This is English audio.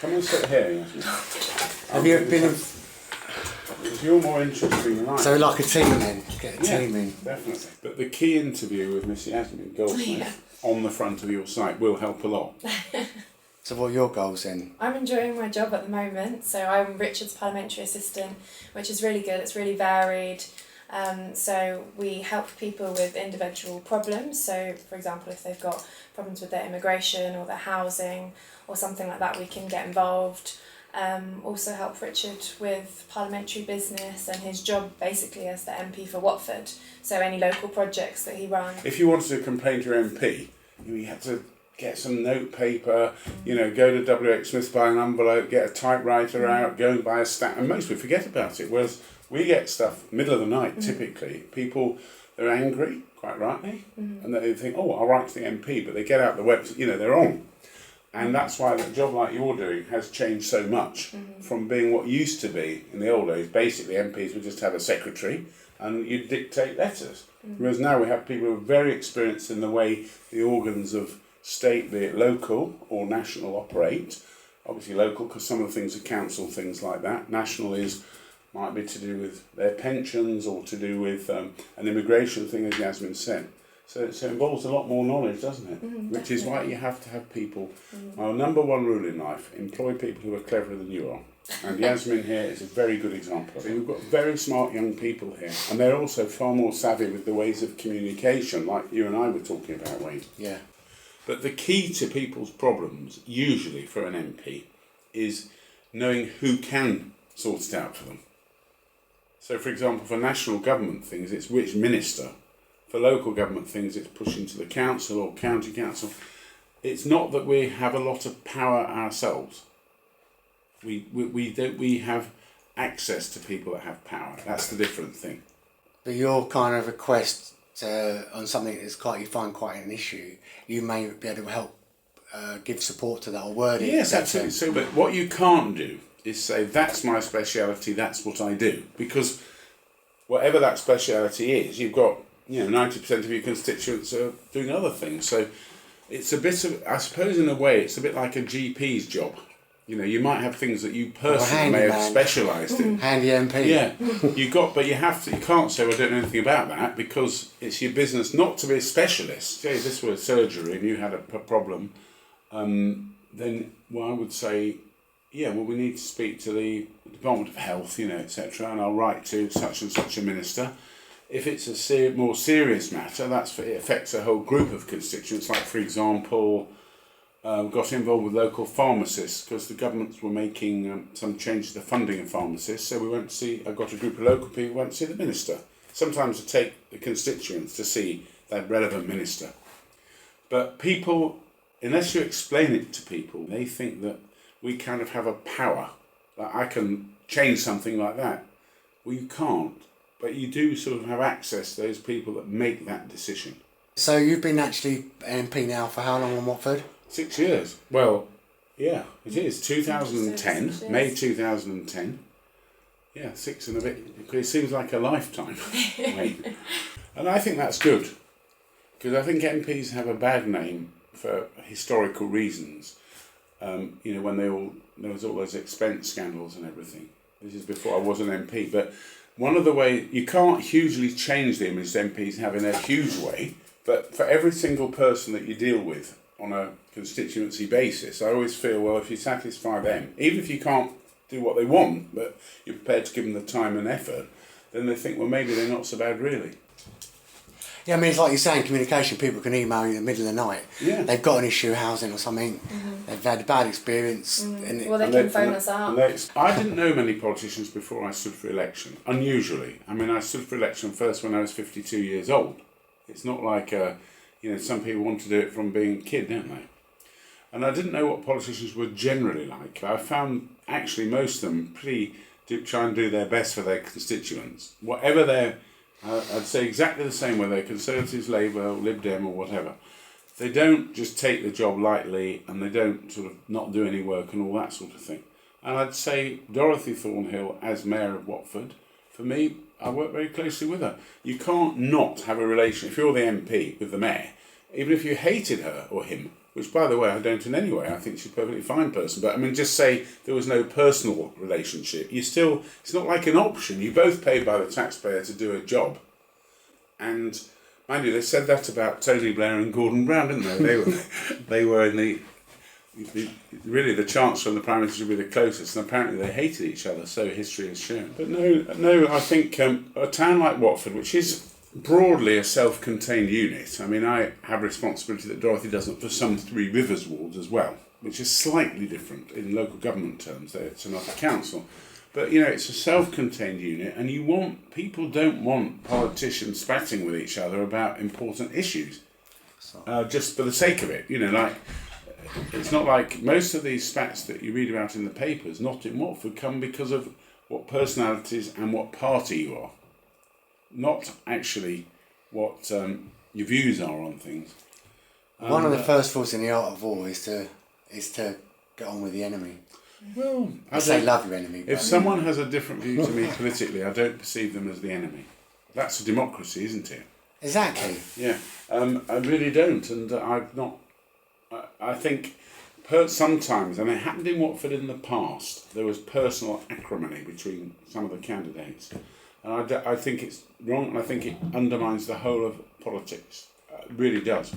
Come and sit here, Yasmin. Have you been in... Because you're more interesting than I am. So like a team then? Get a team in. Definitely. But the key interview with Miss Yasmin Goldsmith on the front of your site will help a lot. So what are your goals then? I'm enjoying my job at the moment. So I'm Richard's Parliamentary assistant, which is really good. It's really varied. So we help people with individual problems. So for example, if they've got problems with their immigration or their housing or something like that, we can get involved. Also help Richard with parliamentary business and his job basically as the MP for Watford. So any local projects that he runs. If you wanted to complain to your MP, you had to get some notepaper, go to WH Smith, buy an envelope, get a typewriter out, go and buy a stamp, and most people forget about it. Whereas we get stuff middle of the night, typically. People, they're angry, quite rightly, and they think, oh, I'll write to the MP, but they get out the website, they're on. And that's why a job like you're doing has changed so much from being what used to be in the old days. Basically, MPs would just have a secretary and you'd dictate letters. Whereas now we have people who are very experienced in the way the organs of state, be it local or national, operate. Obviously local, because some of the things are council, things like that. National might be to do with their pensions or to do with an immigration thing, as Yasmin said. So it involves a lot more knowledge, doesn't it? Which is why you have to have people. Our number one rule in life, employ people who are cleverer than you are. And Yasmin here is a very good example. We've got very smart young people here, and they're also far more savvy with the ways of communication, like you and I were talking about, Wayne. Yeah. But the key to people's problems, usually for an MP, is knowing who can sort it out for them. So, for example, for national government things, it's which minister. For local government things, it's pushing to the council or county council. It's not that we have a lot of power ourselves. We have access to people that have power. That's the different thing. But your kind of request on something that's you find quite an issue, you may be able to help give support to that or word it. Yes, absolutely. So, but what you can't do is say, that's my speciality, that's what I do. Because whatever that speciality is, you've got 90% of your constituents are doing other things. So it's a bit of, I suppose in a way, it's a bit like a GP's job. You might have things that you personally may have specialised in. Handy MP. Yeah, but you can't say, well, I don't know anything about that, because it's your business not to be a specialist. Say this were surgery and you had a problem, then I would say, we need to speak to the Department of Health, etc., and I'll write to such and such a minister. If it's a more serious matter, it affects a whole group of constituents. Like, for example, got involved with local pharmacists because the governments were making some changes to the funding of pharmacists. So I got a group of local people who went to see the minister. Sometimes to take the constituents to see that relevant minister. But people, unless you explain it to people, they think that we kind of have a power, that I can change something like that. Well, you can't. But you do sort of have access to those people that make that decision. So you've been actually MP now for how long in Watford? 6 years. Well, yeah, it is. 2010, May 2010. Yeah, 6 and a bit. It seems like a lifetime. And I think that's good. Because I think MPs have a bad name for historical reasons. When there was all those expense scandals and everything. This is before I was an MP, but one of the ways, you can't hugely change the image MPs have in a huge way, but for every single person that you deal with on a constituency basis, I always feel, well, if you satisfy them, even if you can't do what they want, but you're prepared to give them the time and effort, then they think, well, maybe they're not so bad really. Yeah, I mean, it's like you're saying, communication, people can email you in the middle of the night. Yeah. They've got an issue, housing or something, they've had a bad experience. Well, they can phone us up. I didn't know many politicians before I stood for election, unusually. I mean, I stood for election first when I was 52 years old. It's not like, some people want to do it from being a kid, don't they? And I didn't know what politicians were generally like. I found, actually, most of them try and do their best for their constituents. Whatever their... I'd say exactly the same whether they're Conservatives, Labour, Lib Dem or whatever. They don't just take the job lightly and they don't sort of not do any work and all that sort of thing. And I'd say Dorothy Thornhill as Mayor of Watford, for me, I work very closely with her. You can't not have a relation, if you're the MP with the Mayor, even if you hated her or him, which, by the way, I don't in any way. I think she's a perfectly fine person. But I mean, just say there was no personal relationship. It's not like an option. You both paid by the taxpayer to do a job. And mind you, they said that about Tony Blair and Gordon Brown, didn't they? They were in really the Chancellor and the Prime Minister should be the closest, and apparently they hated each other, so history has shown. But no, I think a town like Watford, which is broadly a self-contained unit, I mean, I have responsibility that Dorothy doesn't for some Three Rivers wards as well, which is slightly different in local government terms. It's another council. But, it's a self-contained unit, and people don't want politicians spatting with each other about important issues, just for the sake of it. It's not like most of these spats that you read about in the papers, not in Watford, come because of what personalities and what party you are, not actually what your views are on things. One of the first rules in the art of war is to get on with the enemy. Well, I say love your enemy. If someone has a different view to me politically, I don't perceive them as the enemy. That's a democracy, isn't it? Exactly. Yeah, I really don't, and I've not. I think sometimes, and it happened in Watford in the past, there was personal acrimony between some of the candidates. And I think it's wrong, and I think it undermines the whole of politics. It really does.